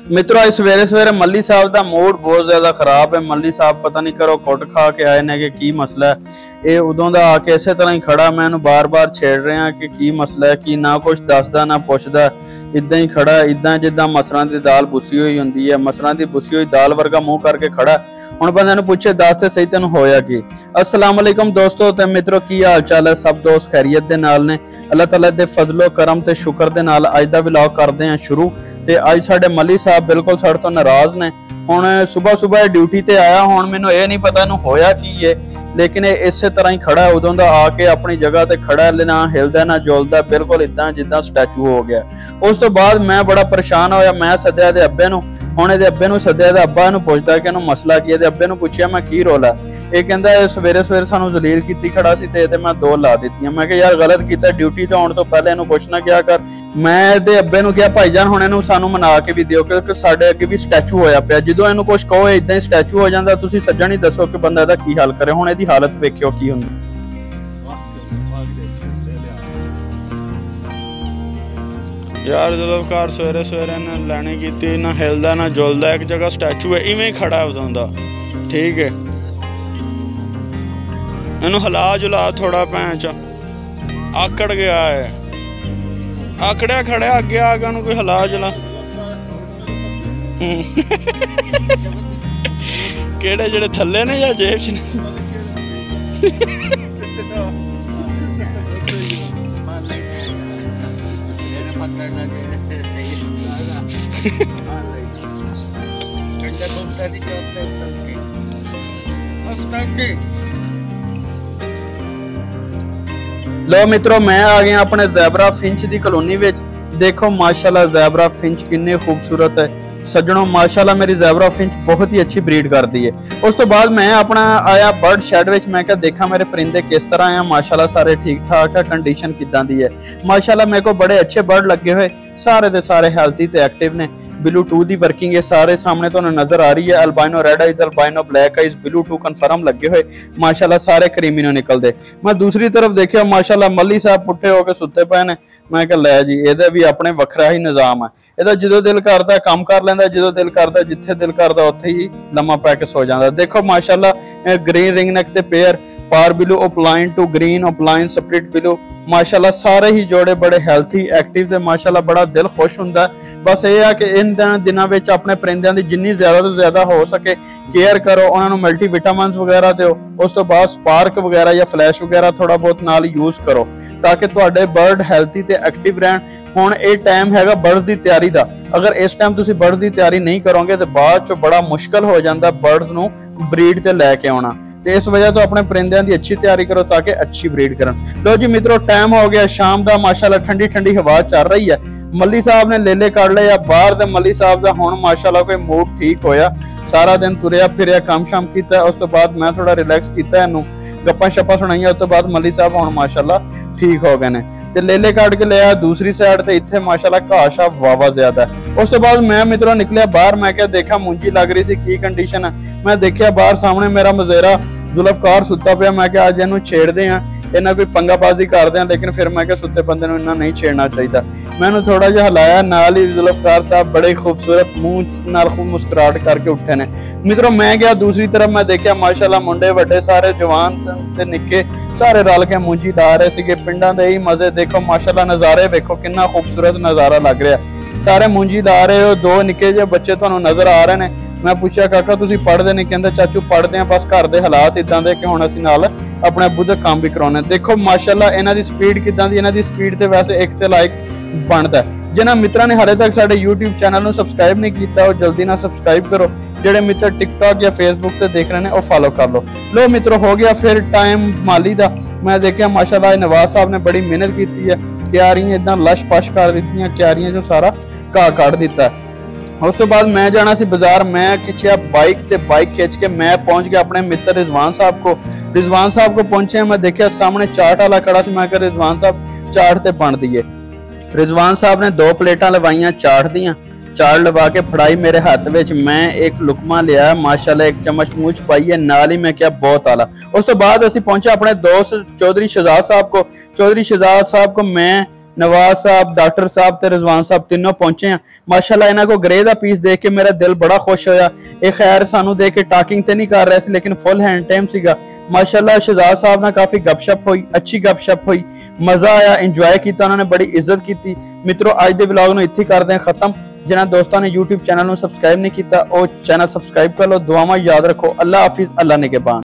मित्रों अज सवेरे सवेरे मल्ली साहब का मूड बहुत ज्यादा खराब है। मल्ली साहब पता नहीं करो कुट खा के आए ने कि मसला है। ये उदों का आके इस तरह ही खड़ा, मैं इन्हू बार बार छेड़ रहा कि मसला है, कि ना कुछ दसदा ना पुछदा, इदा ही खड़ा, इदा जिदा मसरां दी दाल बुसी हुई होंदी है, मसरां दी बुसी हुई दाल वर्गा मुंह करके खड़ा। हुण बंदे नूं पुछे दस ते सही तेनू होया की। अस्सलाम वालेकुम दोस्तों ते मित्रों, की हाल चाल है? सब दोस्त खैरियत दे नाल ने। अल्लाह ताला दे फजलो करम ते शुक्र दे नाल अज दा व्लॉग करदे हां शुरू। ते अज साडे मल्ली साहब बिल्कुल साडे तो नाराज ने। हुण सुबह सुबह ड्यूटी ते आया, हुण मैनूं ये नहीं पता इहनूं होया की है, लेकिन इस तरह ही खड़ा है। उदों दा आके अपनी जगह ते खड़ा, ना हिलदा ना जुलदा, बिल्कुल इदां जिद्दां स्टैचू हो गया। उस तो बाद मैं बड़ा परेशान होया, मैं सद्या इहदे अब्बे नूं। हुण इहदे अब्बे नूं सद्या, इहदे अब्बा नूं पुछदा कि इहनूं मसला की है। इहदे अब्बे नूं पुछया मैं की रोला, ये कहंदा सवेरे सवेरे सानूं जलील कीती खड़ा सी ते मैं दो ला दित्तियां। मैं कहा यार गलत कीता, ड्यूटी तो आउण तो पहले इहनूं पुछना क्या कर। मैं इहदे अब्बे नूं कहा भाईजान हुण इहनूं सानूं मना के भी दिओ, क्योंकि साडे अगे भी स्टैचू होया पिया। जदों इहनूं कुछ कहो इदां ही स्टैचू हो जांदा। तुसीं सज्जण ही दसो कि बंदा इहदा की हाल करे। हुण इहदी हालत वेखिओ की हुंदी। यार जुल्फकार सवेरे सवेरे ने लैनी की, ना हिलदा ना जुलदा, एक जगह स्टैचू है इवें ही खड़ा उदों दा। ठीक है, इनू हिला जुला थोड़ा, भैन च आकड़ गया है, आकड़िया खड़े अगे आ गया, कोई हिला जुला। केड़े जेड़े थल्ले ने या जेब च ने? लो मित्रों, मैं आ गया अपने ज़ेबरा फिंच दी कॉलोनी विच। देखो माशाल्लाह ज़ेबरा फिंच कितने खूबसूरत है सज्जनों। माशाल्लाह मेरी ज़ेबरा फिंच बहुत ही अच्छी ब्रीड करती है। उस तो बाद मैं अपना आया बर्ड शेड विच। मैं क्या देखा मेरे परिंदे किस तरह हैं। माशाल्लाह सारे ठीक ठाक है, कंडीशन किदां दी है। माशाल्लाह मेरे को बड़े अच्छे बर्ड लगे हुए, सारे दे सारे हेल्थी ते एक्टिव ने। ब्लू 2 दी वर्किंग है, सारे सामने तो नजर आ रही है। Albino red eyes, albino black eyes, blue 2 confirm लगे हुए। माशाल्लाह सारे क्रीमी ने निकलते। मैं दूसरी तरफ देखिया, माशाल्लाह मल्ली साहब पुट्ठे होकर सुते पे ने। मैं कहा लै जी, ਇਹਦਾ भी अपने ਵੱਖਰਾ ही निजाम है। ਇਹਦਾ ਜਦੋਂ दिल करता काम कर ਲੈਂਦਾ, ਜਦੋਂ दिल करता जिथे दिल करता ਉੱਥੇ ही लम्मा पै के सो जाता। देखो माशाल्लाह ग्रीन रिंग नेक ते pair, parblue opaline to green opaline split blue. माशाल्लाह सारे ही जोड़े बड़े हेल्थी एक्टिव ते माशाल्लाह बड़ा दिल खुश हुंदा। बस ये है कि इन दिनों में अपने परिंदिਆਂ ਦੀ जिन्नी ज़्यादा तो ज़्यादा हो सके केयर करो, उन्होंने मल्टी विटामिन वगैरह दो। उस तो बाद स्पार्क वगैरह या फ्लैश वगैरह थोड़ा बहुत नाल यूज करो, ताकि तुहाडे बर्ड हेल्थी ते एक्टिव रहन। हुण ये टाइम हैगा बर्ड्स की तैयारी का। अगर इस टाइम तुसीं बर्ड्स की तैयारी नहीं करोगे तो बाद चो बड़ा मुश्किल हो जाता बर्ड्स नूं ब्रीड ते लैके आउणा। तो इस वजह तो अपने परिंदिਆਂ की अच्छी तैयारी करो ताकि अच्छी ब्रीड करन। लो जी मित्रों, टाइम हो गया शाम का। माशाल्लाह ठंडी ठंडी हवा चल रही है। मल्ली साहब ने लेले कड़ लिया बाहर दे। मल्ली साहब का हुण माशाल्लाह कोई मूड ठीक होया, सारा दिन तुरया फिरया काम शाम किया। उस तो बाद मैं थोड़ा रिलैक्स किया, इनू गप्पा शप्पा सुनाइया। उस तो बाद मल्ली साहब हुण माशाल्लाह ठीक हो गए ने ते लेले कट के लिया दूसरी साइड ते। इत्थे माशाल्लाह घाह शा वावा ज्यादा है। उस तो बाद मैं मित्रों निकलिया बाहर। मैं क्या देखा मुंजी लग रही सी, की कंडीशन है। मैं देखिया बाहर सामने मेरा मजेरा जुल्फकार सुता पिया। मैं क्या अज इहनूं छेड़दे हां, इन्हां कोई पंगाबाजी करदे हां, लेकिन फिर मैं क्या सुते बंदे नूं इन्ना नहीं छेड़ना चाहिए। मैंने थोड़ा जिहा हिलाया, नाल ही जुल्फकार साहब बड़े खूबसूरत मुंह नाल खूब मुस्कुराहट करके उठे ने। मित्रों मैं गया दूसरी तरफ, मैं देखिया माशाल्लाह मुंडे वड्डे सारे जवान ते निक्के सारे रल के मुंजी ला रहे सीगे। पिंडां दे ही मजे देखो माशाल्लाह, नज़ारे देखो कितना खूबसूरत नज़ारा लग रहा है। सारे मुंजी ला रहे हो, दो निक्के जे बच्चे तुहानूं नजर आ रहे हैं। मैं पूछा काका तुसीं पढ़दे नहीं? कहंदे चाचू पढ़दे हैं, बस घर दे हालात इदां दे कि हुण असीं नाल अपने अब्बू दे काम भी कराने। देखो माशाल्लाह इन्हां दी स्पीड किदां दी। इन्हां दी स्पीड ते वैसे एक ते लाइक बनदा है। जिन्हां मित्रां ने हाले तक साडे YouTube चैनल नूं सबसक्राइब नहीं कीता, वो जल्दी ना सबसक्राइब करो। जिहड़े मित्र टिकटॉक या फेसबुक ते देख रहे हैं वो फॉलो कर लो। लो मित्रों हो गया फिर टाइम माली दा। मैं देखिया माशाल्लाह नवाज साहब ने बड़ी मेहनत की है, क्यारियां इदां लश पश कर दित्तियां, क्यारियां जो सारा घाह कढ़ दिता। उस तो बाद मैं जाना सी बाजार। मैं खिंचिया बाइक ते बाइक खिंच के मैं पहुंच गया अपने मित्र रिजवान साहब को। रिजवान साहब को पहुंचे, मैं देखिया सामने चाट वाला खड़ा सी। मैं कहा रिजवान साहब चाट ते बन दिए। रिजवान साहब ने 2 प्लेटां लवाइयां चाट दियां। चाट लवा के फड़ाई मेरे हाथ विच। मैं एक लुकमा लिया माशाल्लाह, एक चम्मच मूँह च पाई है, नाल ही मैं क्या बहुत आला। उस तो बाद असीं पहुंचे अपने दोस्त चौधरी शहजाद साहब को। चौधरी शहजाद साहब को मैं नवाज साहब, डॉक्टर साहब ते रिजवान साहब तीनों पहुंचे हैं। माशाल्लाह इन्हां को ग्रे का पीस देख के मेरा दिल बड़ा खुश होया। ये खैर सानू देख के टाकिंग तो नहीं कर रहे थे, लेकिन फुल हैंड टाइम सीगा। माशाल्लाह शहजाद साहब ने काफी गपशप हुई, अच्छी गपशप हुई, मजा आया, इंजॉय किया, उन्होंने बड़ी इज्जत की। मित्रों अज के व्लॉग में इत्थे करते हैं खत्म। जिन्होंने दोस्तों ने यूट्यूब चैनल में सबसक्राइब नहीं किया, वो चैनल सबसक्राइब कर लो। दुआवां याद रखो। अल्लाह हाफिज, अल्लाह निगहबान।